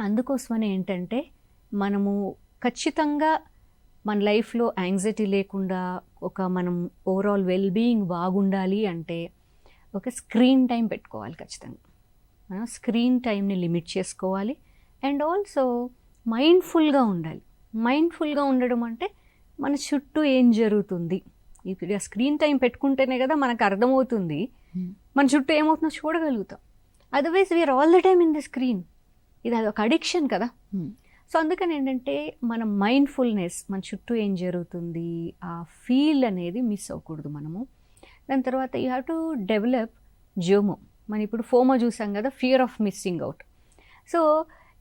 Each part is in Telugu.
అందుకోసమని ఏంటంటే మనము ఖచ్చితంగా మన లైఫ్లో యాంగ్జైటీ లేకుండా మనం ఓవరాల్ వెల్బీయింగ్ బాగుండాలి అంటే ఒక స్క్రీన్ టైం పెట్టుకోవాలి. ఖచ్చితంగా మనం స్క్రీన్ టైంని లిమిట్ చేసుకోవాలి. అండ్ ఆల్సో మైండ్ఫుల్గా ఉండాలి. మైండ్ఫుల్గా ఉండడం అంటే మన చుట్టూ ఏం జరుగుతుంది, ఇప్పుడు ఆ స్క్రీన్ టైం పెట్టుకుంటేనే కదా మనకు అర్థమవుతుంది మన చుట్టూ ఏమవుతుందో చూడగలుగుతాం. Otherwise we are all the time in the screen. ఇది అదొక అడిక్షన్ కదా. సో అందుకని ఏంటంటే మన మైండ్ఫుల్నెస్, మన చుట్టూ ఏం జరుగుతుంది ఆ ఫీల్ అనేది మిస్ అవ్వకూడదు మనము. దాని తర్వాత you have to develop JOMO. మనం ఇప్పుడు ఫోమో చూసాం కదా, fear of missing out. So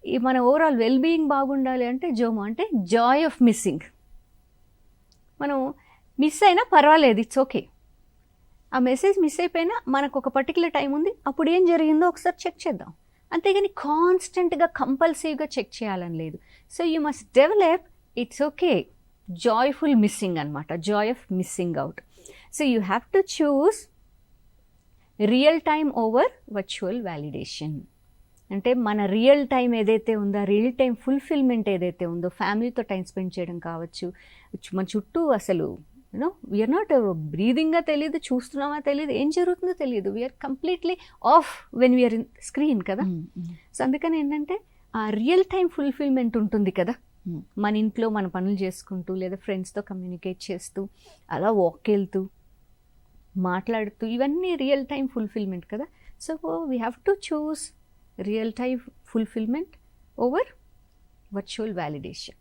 ఈ మన ఓవరాల్ వెల్బీయింగ్ బాగుండాలి అంటే జోమో అంటే జాయ్ ఆఫ్ మిస్సింగ్. మనం మిస్ అయినా పర్వాలేదు, ఇట్స్ ఓకే. ఆ మెసేజ్ మిస్ అయిపోయినా మనకు ఒక పర్టికులర్ టైం ఉంది, అప్పుడు ఏం జరిగిందో ఒకసారి చెక్ చేద్దాం. అంతేగాని కాన్స్టెంట్గా కంపల్సివ్గా చెక్ చేయాలని లేదు. So you must develop it's okay joyful missing అనమాట, joy of missing out. So you have to choose real time over virtual validation. అంటే మన రియల్ టైం ఏదైతే ఉందో, రియల్ టైం ఫుల్ఫిల్మెంట్ ఏదైతే ఉందో, ఫ్యామిలీతో టైం స్పెండ్ చేయడం కావచ్చు, మన చుట్టూ అసలు యూనో వీఆర్ నాట్ బ్రీదింగ్గా తెలియదు, చూస్తున్నామా తెలియదు, ఏం జరుగుతుందో తెలియదు. We are completely off when we are in screen కదా. సో అందుకని ఏంటంటే ఆ రియల్ టైం ఫుల్ఫిల్మెంట్ ఉంటుంది కదా, మన ఇంట్లో మన పనులు చేసుకుంటూ లేదా ఫ్రెండ్స్తో కమ్యూనికేట్ చేస్తూ అలా వాక్ వెళ్తూ మాట్లాడుతూ, ఇవన్నీ రియల్ టైం ఫుల్ఫిల్మెంట్ కదా. So we have to choose real time fulfilment over virtual validation.